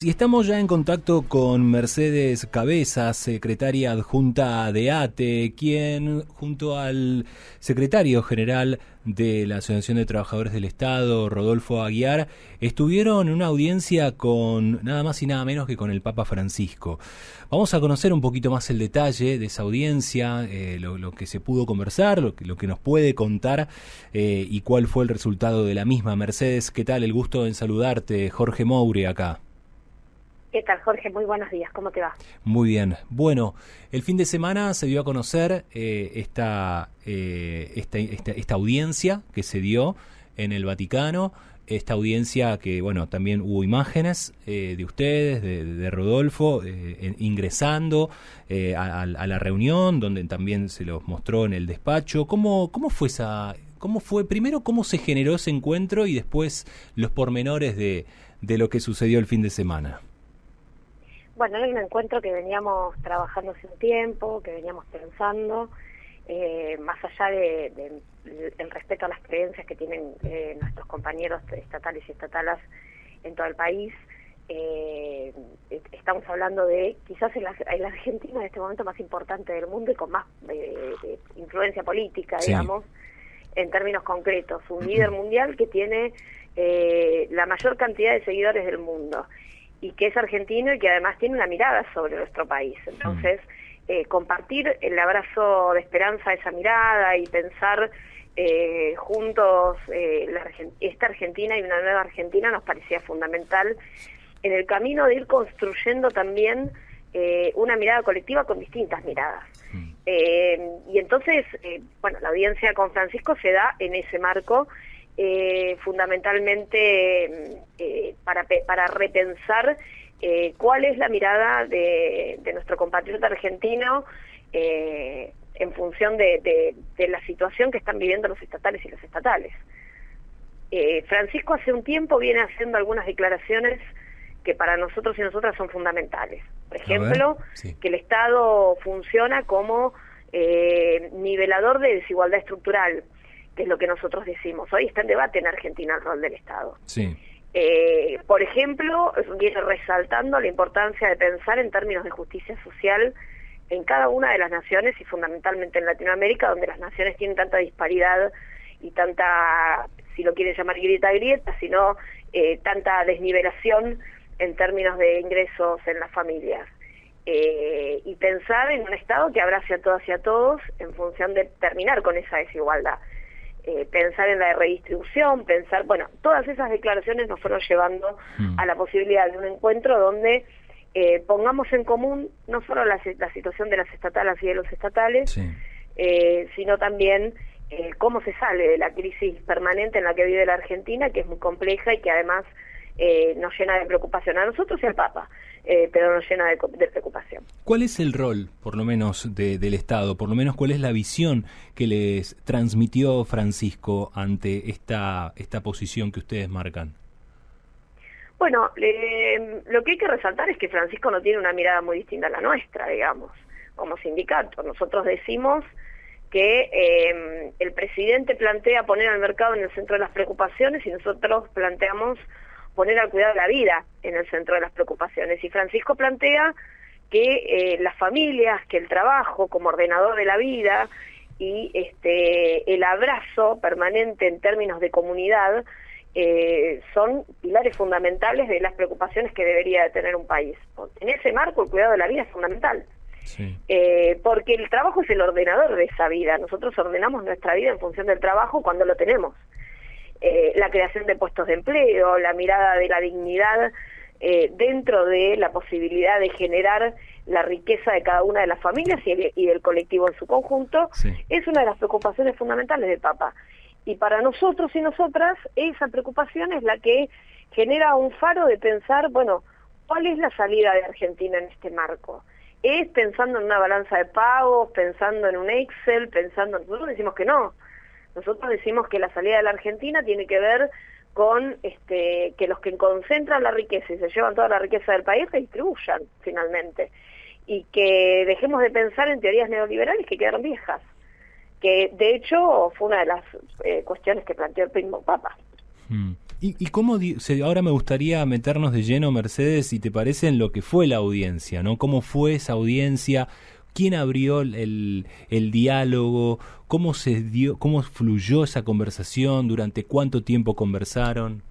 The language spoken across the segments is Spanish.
Y estamos ya en contacto con Mercedes Cabezas, secretaria adjunta de ATE, quien junto al secretario general de la Asociación de Trabajadores del Estado, Rodolfo Aguiar, estuvieron en una audiencia con nada más y nada menos que con el Papa Francisco. Vamos a conocer un poquito más el detalle de esa audiencia, lo que se pudo conversar, lo que nos puede contar y cuál fue el resultado de la misma. Mercedes, ¿qué tal? El gusto en saludarte. Jorge Moure acá. ¿Qué tal, Jorge? Muy buenos días, ¿cómo te va? Muy bien. Bueno, el fin de semana se dio a conocer esta audiencia que se dio en el Vaticano, esta audiencia que, bueno, también hubo imágenes de ustedes, de Rodolfo, ingresando a la reunión, donde también se los mostró en el despacho. ¿Cómo fue primero, cómo se generó ese encuentro y después los pormenores de lo que sucedió el fin de semana? Bueno, era un encuentro que veníamos trabajando hace un tiempo, que veníamos pensando, más allá del respeto a las creencias que tienen nuestros compañeros estatales y estatalas en todo el país. Estamos hablando de quizás el Argentina en este momento más importante del mundo y con más influencia política, Sí. digamos, en términos concretos. Un líder mundial que tiene la mayor cantidad de seguidores del mundo, y que es argentino y que además tiene una mirada sobre nuestro país. Entonces, compartir el abrazo de esperanza de esa mirada y pensar juntos esta Argentina y una nueva Argentina nos parecía fundamental en el camino de ir construyendo también una mirada colectiva con distintas miradas. Y entonces, bueno, la audiencia con Francisco se da en ese marco, fundamentalmente para repensar cuál es la mirada de nuestro compatriota argentino en función de la situación que están viviendo los estatales y los estatales. Francisco hace un tiempo viene haciendo algunas declaraciones que para nosotros y nosotras son fundamentales. Por ejemplo, Sí. que el Estado funciona como nivelador de desigualdad estructural, que es lo que nosotros decimos. Hoy está en debate en Argentina el rol del Estado. Sí. Por ejemplo, viene resaltando la importancia de pensar en términos de justicia social en cada una de las naciones y fundamentalmente en Latinoamérica, donde las naciones tienen tanta disparidad y tanta, si lo quieren llamar grieta, sino tanta desnivelación en términos de ingresos en las familias. Y pensar en un Estado que abrace a todas y a todos en función de terminar con esa desigualdad. Pensar en la redistribución, bueno, todas esas declaraciones nos fueron llevando a la posibilidad de un encuentro donde pongamos en común no solo la situación de las estatalas y de los estatales, Sí. sino también cómo se sale de la crisis permanente en la que vive la Argentina, que es muy compleja y que además nos llena de preocupación a nosotros y al Papa, pero nos llena de preocupación. ¿Cuál es el rol, por lo menos, del Estado? Por lo menos, ¿cuál es la visión que les transmitió Francisco ante esta posición que ustedes marcan? Bueno, lo que hay que resaltar es que Francisco no tiene una mirada muy distinta a la nuestra, digamos, como sindicato. Nosotros decimos que el presidente plantea poner al mercado en el centro de las preocupaciones y nosotros planteamos poner al cuidado de la vida en el centro de las preocupaciones. Y Francisco plantea que las familias, que el trabajo como ordenador de la vida y el abrazo permanente en términos de comunidad son pilares fundamentales de las preocupaciones que debería de tener un país. En ese marco el cuidado de la vida es fundamental. Sí. Porque el trabajo es el ordenador de esa vida. Nosotros ordenamos nuestra vida en función del trabajo cuando lo tenemos. La creación de puestos de empleo, la mirada de la dignidad dentro de la posibilidad de generar la riqueza de cada una de las familias y del colectivo en su conjunto, Sí. es una de las preocupaciones fundamentales del Papa. Y para nosotros y nosotras, esa preocupación es la que genera un faro de pensar, bueno, ¿cuál es la salida de Argentina en este marco? ¿Es pensando en una balanza de pagos, pensando en un Excel, nosotros decimos que no. Nosotros decimos que la salida de la Argentina tiene que ver con que los que concentran la riqueza y se llevan toda la riqueza del país redistribuyan finalmente, y que dejemos de pensar en teorías neoliberales que quedaron viejas, que de hecho fue una de las cuestiones que planteó el mismo Papa. ¿Y cómo, ahora me gustaría meternos de lleno, Mercedes, si te parece, en lo que fue la audiencia, ¿no? ¿Cómo fue esa audiencia? ¿Quién abrió el diálogo? ¿Cómo se dio, cómo fluyó esa conversación? ¿Durante cuánto tiempo conversaron?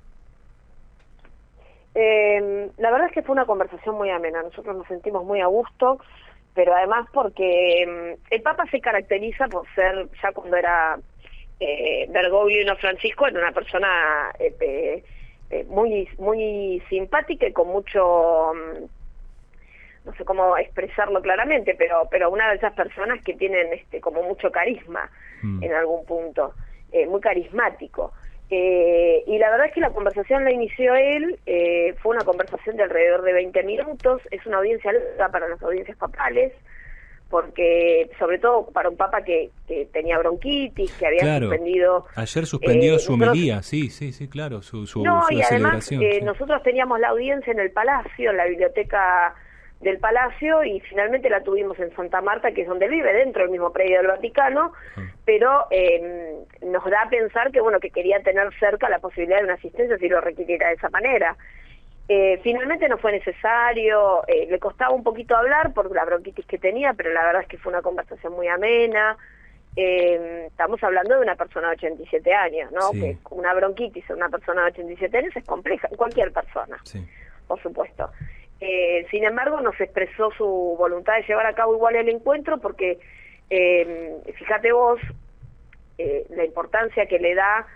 La verdad es que fue una conversación muy amena. Nosotros nos sentimos muy a gusto, pero además porque el Papa se caracteriza por ser, ya cuando era Bergoglio y no Francisco, era una persona muy simpática y con mucho, no sé cómo expresarlo claramente, pero una de esas personas que tienen como mucho carisma en algún punto, muy carismático. Y la verdad es que la conversación la inició él, fue una conversación de alrededor de 20 minutos, es una audiencia larga para las audiencias papales, porque sobre todo para un papa que tenía bronquitis, que había suspendido... Ayer suspendió su homilía, sí, claro, su y además celebración. nosotros teníamos la audiencia en el Palacio, en la biblioteca del Palacio, y finalmente la tuvimos en Santa Marta, que es donde vive, dentro del mismo predio del Vaticano, pero nos da a pensar que bueno, que quería tener cerca la posibilidad de una asistencia si lo requiriera de esa manera. Finalmente no fue necesario, le costaba un poquito hablar por la bronquitis que tenía, pero la verdad es que fue una conversación muy amena. Estamos hablando de una persona de 87 años, ¿no? Sí. Que una bronquitis en una persona de 87 años es compleja, en cualquier persona, sí, por supuesto. Sin embargo, nos expresó su voluntad de llevar a cabo igual el encuentro porque, fíjate vos, la importancia que le da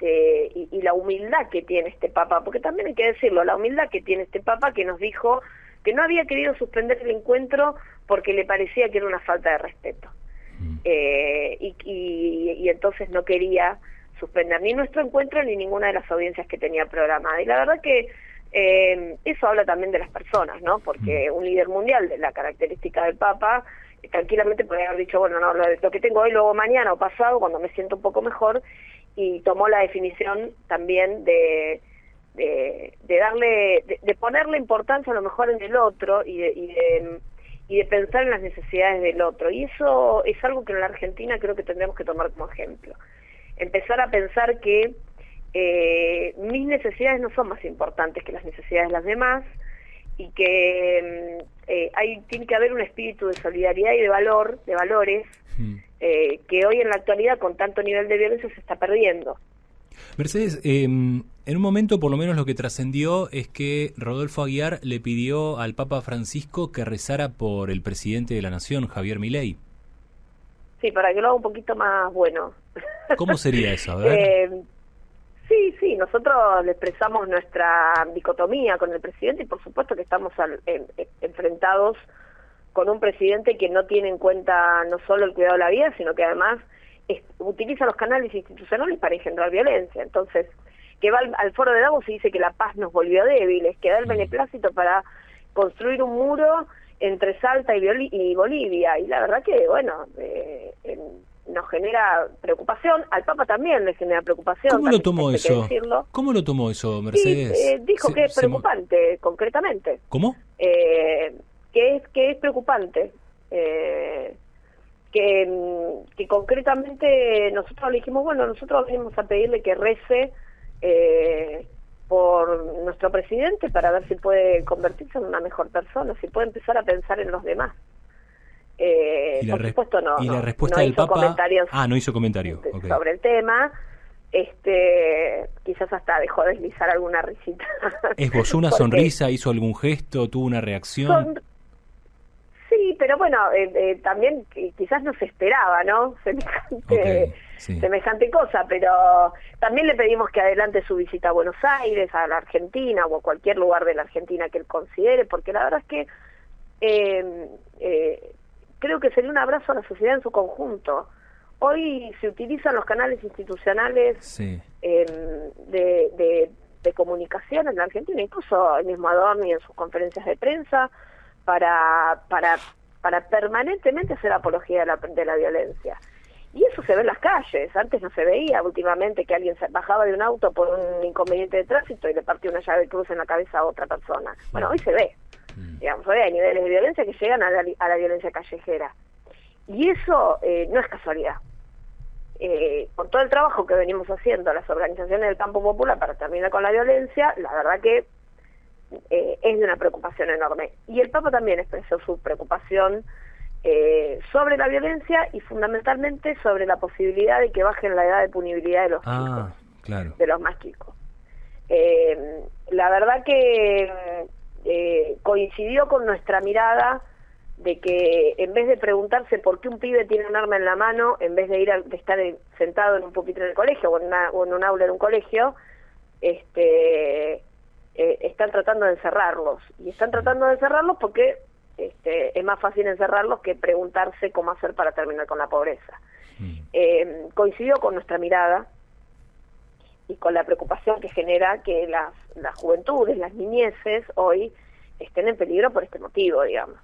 y la humildad que tiene este Papa, porque también hay que decirlo, la humildad que tiene este Papa, que nos dijo que no había querido suspender el encuentro porque le parecía que era una falta de respeto, y entonces no quería suspender ni nuestro encuentro ni ninguna de las audiencias que tenía programada. Y la verdad que eso habla también de las personas, ¿no? Porque un líder mundial de la característica del Papa tranquilamente podría haber dicho, bueno, no, lo que tengo hoy, luego mañana o pasado, cuando me siento un poco mejor, y tomó la definición también de darle, de ponerle importancia a lo mejor en el otro y de pensar en las necesidades del otro. Y eso es algo que en la Argentina creo que tendremos que tomar como ejemplo. Empezar a pensar que mis necesidades no son más importantes que las necesidades de las demás, y que tiene que haber un espíritu de solidaridad y de valores, que hoy en la actualidad con tanto nivel de violencia se está perdiendo. Mercedes, en un momento por lo menos lo que trascendió es que Rodolfo Aguiar le pidió al Papa Francisco que rezara por el presidente de la Nación, Javier Milei. Sí, para que lo haga un poquito más bueno. ¿Cómo sería eso? A ver. Sí, nosotros le expresamos nuestra dicotomía con el presidente y por supuesto que estamos enfrentados con un presidente que no tiene en cuenta no solo el cuidado de la vida, sino que además utiliza los canales institucionales para engendrar violencia. Entonces, que va al foro de Davos y dice que la paz nos volvió débiles, que da el beneplácito para construir un muro entre Salta y Bolivia. Y la verdad que, bueno, nos genera preocupación, al Papa también le genera preocupación. ¿Cómo lo tomó eso? ¿Cómo lo tomó eso, Mercedes? Sí, dijo que es preocupante, concretamente. ¿Cómo? Que es preocupante, que concretamente nosotros le dijimos, bueno, nosotros venimos a pedirle que rece por nuestro presidente para ver si puede convertirse en una mejor persona, si puede empezar a pensar en los demás. Por supuesto no. ¿Y la respuesta del Papa? No hizo comentario. Okay. Sobre el tema. Quizás hasta dejó deslizar alguna risita. ¿Esbozó una sonrisa? ¿Hizo algún gesto? ¿Tuvo una reacción? Sí, pero bueno, también quizás no se esperaba, ¿no? Semejante cosa, pero también le pedimos que adelante su visita a Buenos Aires, a la Argentina o a cualquier lugar de la Argentina que él considere, porque la verdad es que creo que sería un abrazo a la sociedad en su conjunto. Hoy se utilizan los canales institucionales de comunicación en la Argentina, incluso el mismo Adorni en sus conferencias de prensa, para permanentemente hacer apología de la violencia. Y eso se ve en las calles. Antes no se veía, últimamente, que alguien se bajaba de un auto por un inconveniente de tránsito y le partió una llave de cruz en la cabeza a otra persona. Bueno, hoy se ve. Digamos, hoy hay niveles de violencia que llegan a la violencia callejera. Y eso no es casualidad. con todo el trabajo que venimos haciendo las organizaciones del campo popular para terminar con la violencia, la verdad que es de una preocupación enorme. Y el Papa también expresó su preocupación sobre la violencia y fundamentalmente sobre la posibilidad de que bajen la edad de punibilidad de los chicos, claro. de los más chicos. La verdad que coincidió con nuestra mirada de que en vez de preguntarse por qué un pibe tiene un arma en la mano, en vez de de estar sentado en un pupitre en el colegio o en un aula en un colegio, están tratando de encerrarlos. Y están tratando de encerrarlos porque es más fácil encerrarlos que preguntarse cómo hacer para terminar con la pobreza. Coincidió con nuestra mirada y con la preocupación que genera que las juventudes, las niñeces hoy estén en peligro por este motivo, digamos.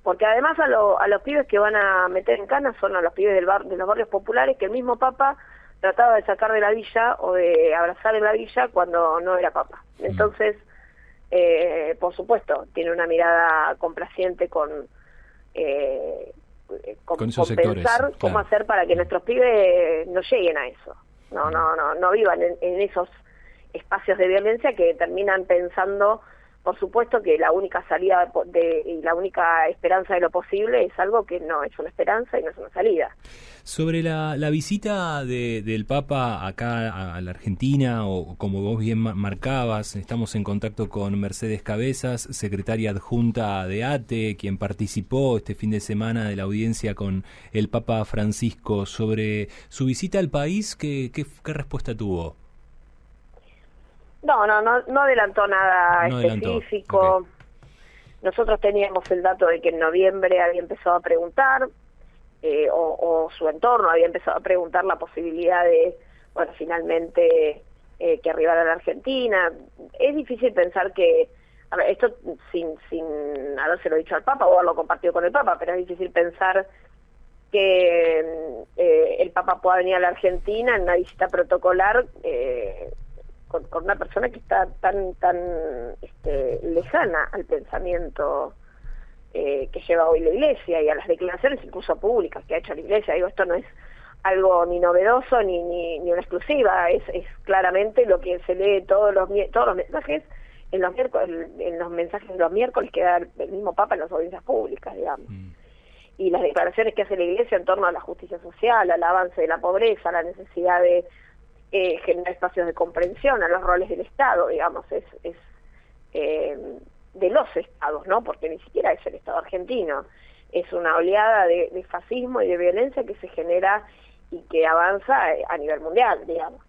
Porque además a los pibes que van a meter en cana son a los pibes de los barrios populares que el mismo Papa trataba de sacar de la villa o de abrazar en la villa cuando no era Papa. Entonces, por supuesto, tiene una mirada complaciente con esos sectores, pensar cómo hacer para que nuestros pibes no lleguen a eso, no vivan en esos espacios de violencia que terminan pensando, por supuesto, que la única salida y la única esperanza de lo posible es algo que no es una esperanza y no es una salida. Sobre la visita del Papa acá a la Argentina, o como vos bien marcabas, estamos en contacto con Mercedes Cabezas, secretaria adjunta de ATE, quien participó este fin de semana de la audiencia con el Papa Francisco. Sobre su visita al país, ¿qué respuesta tuvo? No adelantó nada específico. Okay. Nosotros teníamos el dato de que en noviembre había empezado a preguntar, o su entorno había empezado a preguntar la posibilidad de, finalmente que arribara a la Argentina. Es difícil pensar que, a ver, esto sin habérselo dicho al Papa o haberlo compartido con el Papa, pero es difícil pensar que el Papa pueda venir a la Argentina en una visita protocolar con una persona que está tan lejana al pensamiento que lleva hoy la Iglesia y a las declaraciones incluso públicas que ha hecho la Iglesia. Digo, esto no es algo ni novedoso ni una exclusiva, es claramente lo que se lee todos los mensajes en los mensajes de los miércoles que da el mismo Papa en las audiencias públicas, digamos. Y las declaraciones que hace la Iglesia en torno a la justicia social, al avance de la pobreza, a la necesidad de generar espacios de comprensión a los roles del Estado, digamos, es de los estados, ¿no? Porque ni siquiera es el Estado argentino, es una oleada de fascismo y de violencia que se genera y que avanza a nivel mundial, digamos.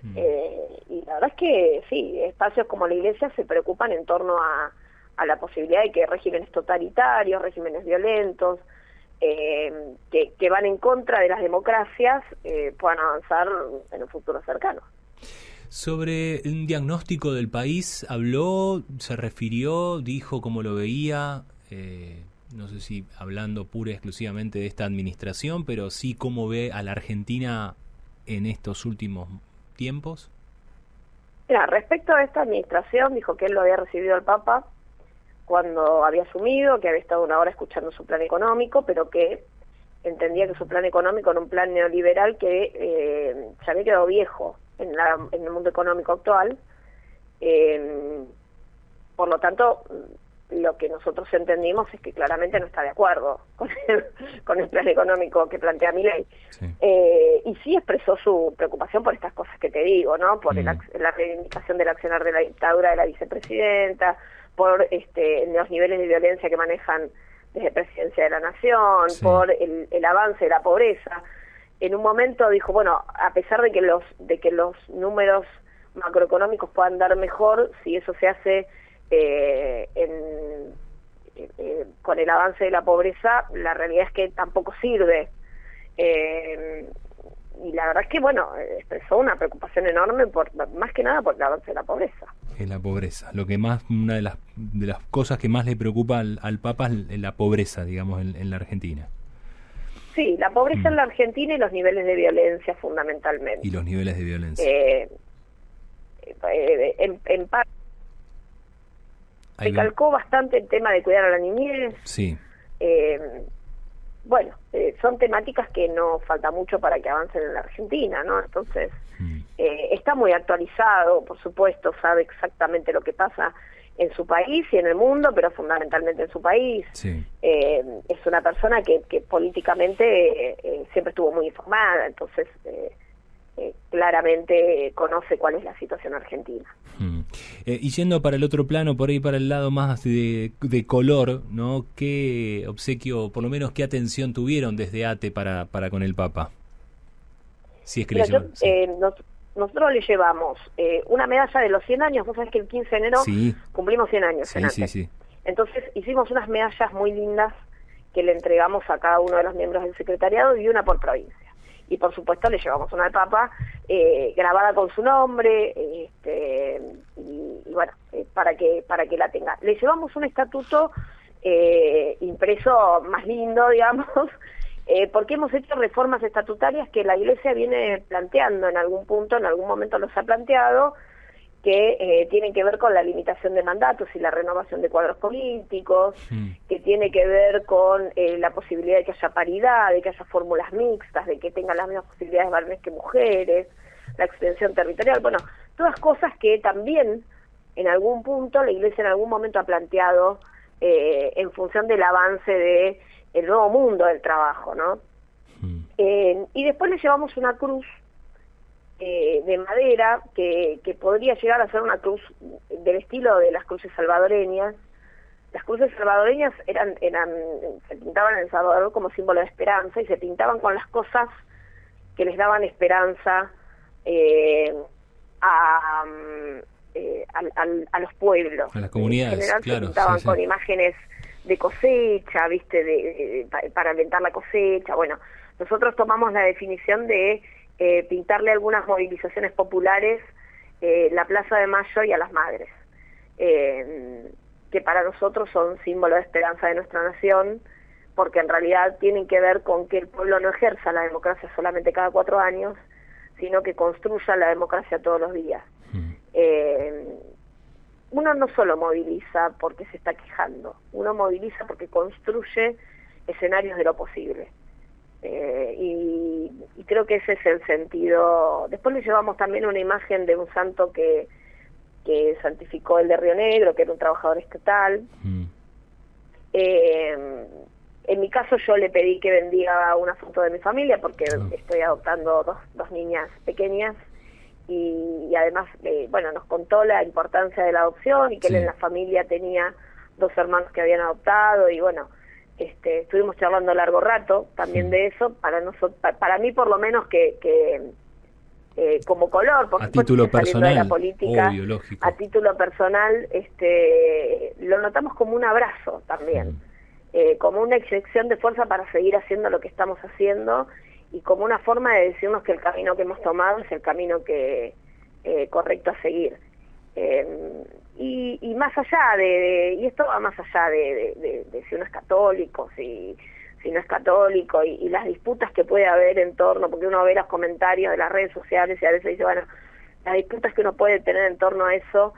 Y la verdad es que sí, espacios como la Iglesia se preocupan en torno a la posibilidad de que regímenes totalitarios, regímenes violentos, que van en contra de las democracias puedan avanzar en un futuro cercano. Sobre un diagnóstico del país, habló, se refirió, dijo cómo lo veía, no sé si hablando pura y exclusivamente de esta administración, pero sí cómo ve a la Argentina en estos últimos tiempos. Mira, respecto a esta administración, dijo que él lo había recibido al Papa cuando había asumido, que había estado una hora escuchando su plan económico, pero que entendía que su plan económico era un plan neoliberal que ya había quedado viejo en el mundo económico actual. Por lo tanto, lo que nosotros entendimos es que claramente no está de acuerdo con el plan económico que plantea Milei. Sí. Y sí expresó su preocupación por estas cosas que te digo, ¿no? Por la reivindicación del accionar de la dictadura de la vicepresidenta, por los niveles de violencia que manejan desde Presidencia de la Nación, sí, por el avance de la pobreza. En un momento dijo, bueno, a pesar de que los números macroeconómicos puedan dar mejor, si eso se hace con el avance de la pobreza, la realidad es que tampoco sirve. Y la verdad es que, bueno, expresó una preocupación enorme, más que nada por el avance de la pobreza. Es la pobreza. Lo que más, una de las cosas que más le preocupa al Papa es la pobreza, digamos, en la Argentina. Sí, la pobreza en la Argentina y los niveles de violencia fundamentalmente. Y los niveles de violencia. En parte se calcó bastante el tema de cuidar a la niñez. Sí. bueno, son temáticas que no falta mucho para que avancen en la Argentina, ¿no? Entonces, está muy actualizado, por supuesto, sabe exactamente lo que pasa en su país y en el mundo, pero fundamentalmente en su país. Sí. Es una persona que políticamente siempre estuvo muy informada, entonces claramente conoce cuál es la situación argentina. Y yendo para el otro plano, por ahí para el lado más de color, ¿no? ¿Qué obsequio, por lo menos qué atención tuvieron desde ATE para con el Papa? Si es que nosotros le llevamos una medalla de los 100 años, vos sabés que el 15 de enero cumplimos 100 años en ATE. Sí. Entonces hicimos unas medallas muy lindas que le entregamos a cada uno de los miembros del secretariado y una por provincia. Y por supuesto le llevamos una al Papa grabada con su nombre, y bueno, para que la tenga. Le llevamos un estatuto impreso más lindo, digamos, porque hemos hecho reformas estatutarias que la Iglesia viene planteando en algún punto, en algún momento los ha planteado, que tienen que ver con la limitación de mandatos y la renovación de cuadros políticos, que tiene que ver con la posibilidad de que haya paridad, de que haya fórmulas mixtas, de que tengan las mismas posibilidades varones que mujeres, la extensión territorial, bueno, todas cosas que también en algún punto la Iglesia en algún momento ha planteado en función del avance de el nuevo mundo del trabajo, ¿no? Y después le llevamos una cruz de madera que podría llegar a ser una cruz del estilo de las cruces salvadoreñas. Las cruces salvadoreñas se pintaban en El Salvador como símbolo de esperanza y se pintaban con las cosas que les daban esperanza a los pueblos. A las comunidades, en general, claro. Se pintaban con imágenes de cosecha, ¿viste? Para alentar la cosecha. Bueno, nosotros tomamos la definición de pintarle algunas movilizaciones populares, la Plaza de Mayo y a las Madres, que para nosotros son símbolo de esperanza de nuestra nación, porque en realidad tienen que ver con que el pueblo no ejerza la democracia solamente cada 4 años, sino que construya la democracia todos los días. Uno no solo moviliza porque se está quejando, uno moviliza porque construye escenarios de lo posible. Y creo que ese es el sentido. Después le llevamos también una imagen de un santo que santificó el de Río Negro, que era un trabajador estatal. En mi caso yo le pedí que bendiga una foto de mi familia porque estoy adoptando dos niñas pequeñas y además bueno, nos contó la importancia de la adopción y que él en la familia tenía 2 hermanos que habían adoptado y bueno, estuvimos charlando largo rato también de eso, para mí por lo menos que como color, por a título personal, de la política, obvio, lógico. A título personal, lo notamos como un abrazo también, como una inyección de fuerza para seguir haciendo lo que estamos haciendo y como una forma de decirnos que el camino que hemos tomado es el camino que correcto a seguir. Y más allá y esto va más allá de si uno es católico, si no es católico, y las disputas que puede haber en torno, porque uno ve los comentarios de las redes sociales y a veces dice, bueno, las disputas que uno puede tener en torno a eso,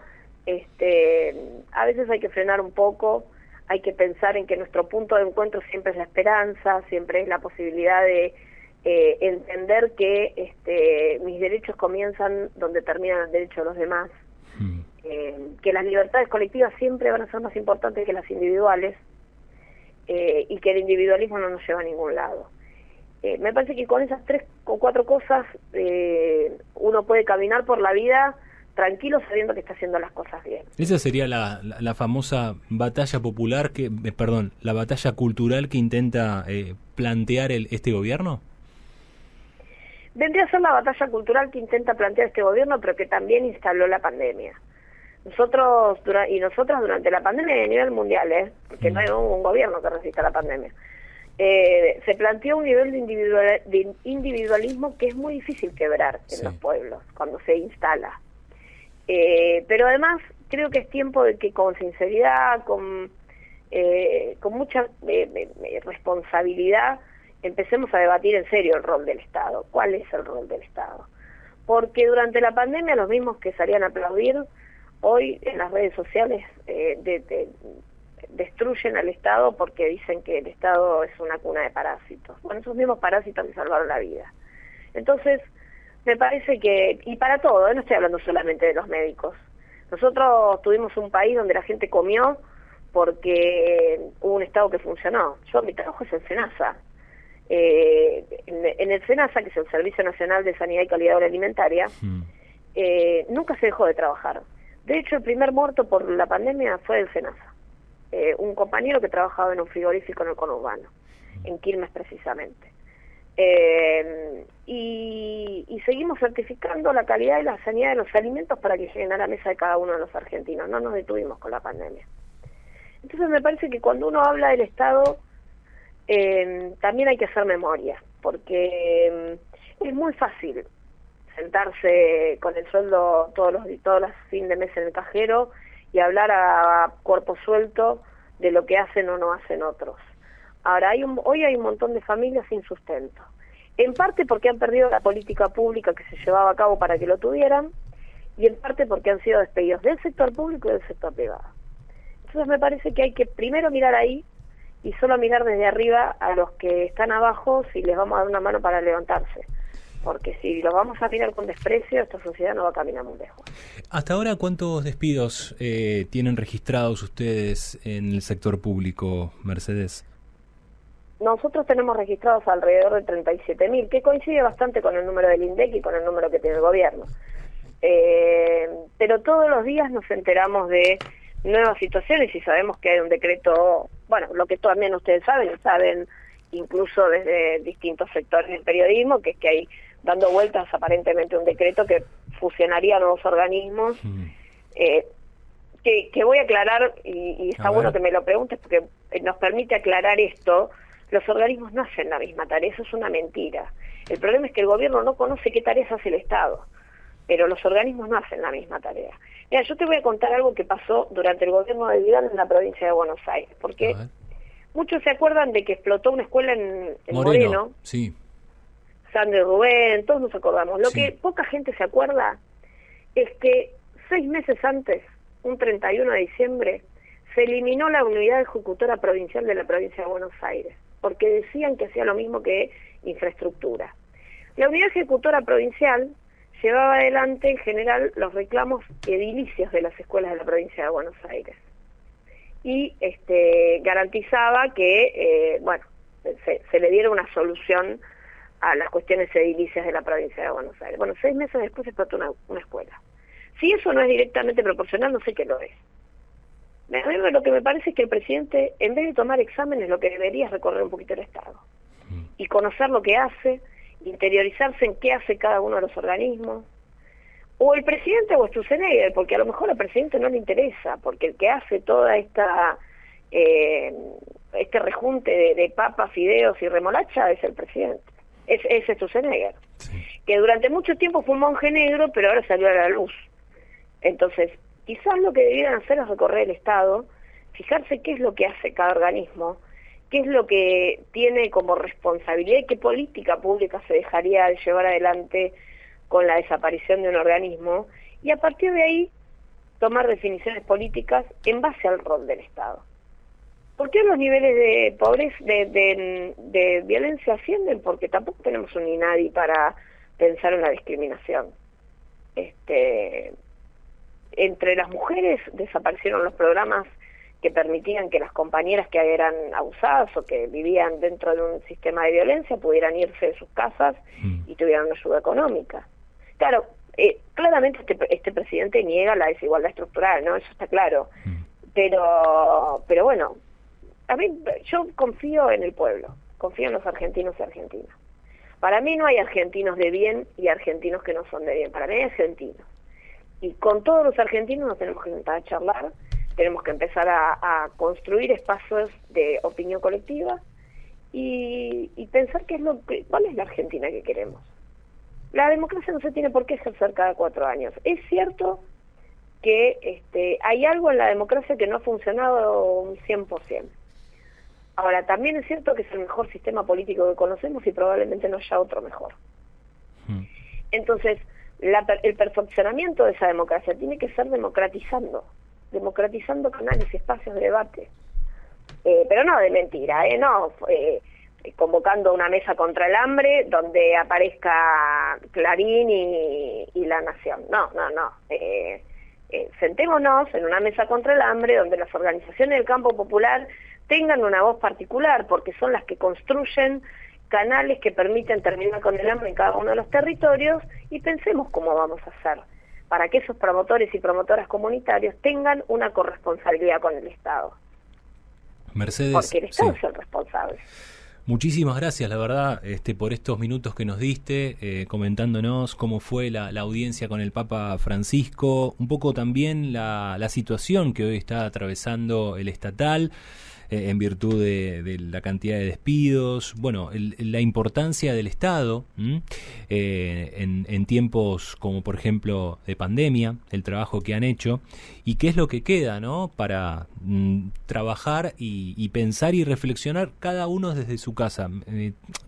a veces hay que frenar un poco, hay que pensar en que nuestro punto de encuentro siempre es la esperanza, siempre es la posibilidad de entender que mis derechos comienzan donde terminan los derechos de los demás. Que las libertades colectivas siempre van a ser más importantes que las individuales y que el individualismo no nos lleva a ningún lado. Me parece que con esas 3 o 4 cosas uno puede caminar por la vida tranquilo sabiendo que está haciendo las cosas bien. Esa sería la famosa batalla popular, la batalla cultural que intenta plantear este gobierno. Vendría a ser la batalla cultural que intenta plantear este gobierno, pero que también instaló la pandemia. Nosotros y nosotras durante la pandemia a nivel mundial, porque no hay un gobierno que resista la pandemia, se planteó un nivel de individualismo que es muy difícil quebrar en los pueblos cuando se instala. Pero además creo que es tiempo de que con sinceridad, con mucha responsabilidad, empecemos a debatir en serio el rol del Estado. ¿Cuál es el rol del Estado? Porque durante la pandemia los mismos que salían a aplaudir, hoy en las redes sociales destruyen al Estado porque dicen que el Estado es una cuna de parásitos. Bueno, esos mismos parásitos le salvaron la vida. Entonces, me parece que, y para todo, no estoy hablando solamente de los médicos. Nosotros tuvimos un país donde la gente comió porque hubo un Estado que funcionó. Mi trabajo es en SENASA. En el SENASA, que es el Servicio Nacional de Sanidad y Calidad Alimentaria, nunca se dejó de trabajar. De hecho, el primer muerto por la pandemia fue del SENASA. Un compañero que trabajaba en un frigorífico en el conurbano, en Quilmes precisamente. Y seguimos certificando la calidad y la sanidad de los alimentos para que lleguen a la mesa de cada uno de los argentinos. No nos detuvimos con la pandemia. Entonces me parece que cuando uno habla del Estado, también hay que hacer memoria, porque es muy fácil sentarse con el sueldo todos los fin de mes en el cajero y hablar a cuerpo suelto de lo que hacen o no hacen otros. Ahora, hoy hay un montón de familias sin sustento, en parte porque han perdido la política pública que se llevaba a cabo para que lo tuvieran, y en parte porque han sido despedidos del sector público y del sector privado. Entonces me parece que hay que primero mirar ahí, y solo mirar desde arriba a los que están abajo si les vamos a dar una mano para levantarse. Porque si los vamos a mirar con desprecio, esta sociedad no va a caminar muy lejos. Hasta ahora, ¿cuántos despidos tienen registrados ustedes en el sector público, Mercedes? Nosotros tenemos registrados alrededor de 37.000, que coincide bastante con el número del INDEC y con el número que tiene el gobierno. Pero todos los días nos enteramos de nuevas situaciones y sabemos que hay un decreto, bueno, lo que también ustedes saben incluso desde distintos sectores del periodismo, que es que hay dando vueltas aparentemente un decreto que fusionaría nuevos organismos, que voy a aclarar, y está bueno que me lo preguntes porque nos permite aclarar esto. Los organismos no hacen la misma tarea, eso es una mentira. El problema es que el gobierno no conoce qué tareas hace el Estado, pero los organismos no hacen la misma tarea. Mira, yo te voy a contar algo que pasó durante el gobierno de Vidal en la provincia de Buenos Aires, porque muchos se acuerdan de que explotó una escuela en Moreno, sí. Sandra y Rubén, todos nos acordamos. Lo que poca gente se acuerda es que 6 meses antes, un 31 de diciembre, se eliminó la unidad ejecutora provincial de la provincia de Buenos Aires, porque decían que hacía lo mismo que infraestructura. La unidad ejecutora provincial llevaba adelante en general los reclamos edilicios de las escuelas de la provincia de Buenos Aires y garantizaba que se le diera una solución a las cuestiones edilicias de la provincia de Buenos Aires. Bueno, 6 meses después explotó una escuela. Si eso no es directamente proporcional, no sé qué lo es. Lo que me parece es que el presidente, en vez de tomar exámenes, lo que debería es recorrer un poquito el Estado y conocer lo que hace, interiorizarse en qué hace cada uno de los organismos, o el presidente o Sturzenegger, porque a lo mejor al presidente no le interesa, porque el que hace toda este rejunte de papas, fideos y remolacha es el presidente, es Sturzenegger, que durante mucho tiempo fue un monje negro, pero ahora salió a la luz. Entonces, quizás lo que debieran hacer es recorrer el Estado, fijarse qué es lo que hace cada organismo, qué es lo que tiene como responsabilidad y qué política pública se dejaría de llevar adelante con la desaparición de un organismo, y a partir de ahí tomar definiciones políticas en base al rol del Estado. ¿Por qué los niveles de pobreza, de violencia ascienden? Porque tampoco tenemos un INADI para pensar en la discriminación. Entre las mujeres desaparecieron los programas que permitían que las compañeras que eran abusadas o que vivían dentro de un sistema de violencia pudieran irse de sus casas y tuvieran una ayuda económica. Claro, claramente este presidente niega la desigualdad estructural, ¿no? Eso está claro. Pero bueno, a mí yo confío en el pueblo, confío en los argentinos y argentinas. Para mí no hay argentinos de bien y argentinos que no son de bien, para mí hay argentinos. Y con todos los argentinos nos tenemos que sentar a charlar, tenemos que empezar a construir espacios de opinión colectiva y pensar cuál es la Argentina que queremos. La democracia no se tiene por qué ejercer cada 4 años. Es cierto que hay algo en la democracia que no ha funcionado un 100%. Ahora, también es cierto que es el mejor sistema político que conocemos y probablemente no haya otro mejor. Entonces, el perfeccionamiento de esa democracia tiene que ser democratizando canales y espacios de debate. pero no de mentira, no convocando una mesa contra el hambre donde aparezca Clarín y La Nación. No. Sentémonos en una mesa contra el hambre donde las organizaciones del campo popular tengan una voz particular, porque son las que construyen canales que permiten terminar con el hambre en cada uno de los territorios, y pensemos cómo vamos a hacer para que esos promotores y promotoras comunitarios tengan una corresponsabilidad con el Estado. Mercedes, porque el Estado es el responsable. Muchísimas gracias, la verdad, por estos minutos que nos diste, comentándonos cómo fue la audiencia con el Papa Francisco, un poco también la situación que hoy está atravesando el estatal, en virtud de la cantidad de despidos, bueno, la importancia del Estado en tiempos como por ejemplo de pandemia, el trabajo que han hecho y qué es lo que queda, ¿no? Para trabajar y pensar y reflexionar cada uno desde su casa.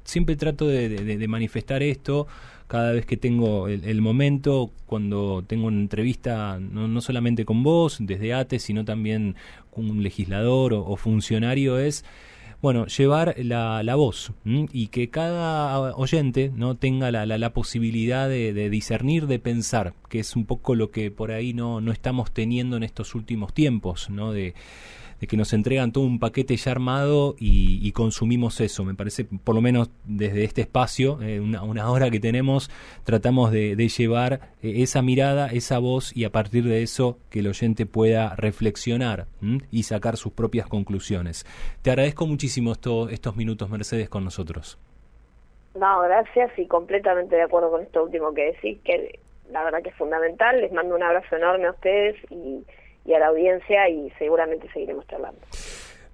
Siempre trato de manifestar esto cada vez que tengo el momento, cuando tengo una entrevista no solamente con vos, desde ATE, sino también con un legislador o funcionario, es bueno, llevar la voz y que cada oyente no tenga la posibilidad de discernir, de pensar, que es un poco lo que por ahí no estamos teniendo en estos últimos tiempos, ¿no? De que nos entregan todo un paquete ya armado y consumimos eso. Me parece, por lo menos desde este espacio, una hora que tenemos, tratamos de llevar esa mirada, esa voz, y a partir de eso que el oyente pueda reflexionar y sacar sus propias conclusiones. Te agradezco muchísimo estos minutos, Mercedes, con nosotros. No, gracias, y completamente de acuerdo con esto último que decís, que la verdad que es fundamental. Les mando un abrazo enorme a ustedes y a la audiencia, y seguramente seguiremos charlando.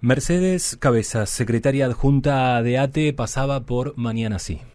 Mercedes Cabezas, secretaria adjunta de ATE, pasaba por Mañana Sí.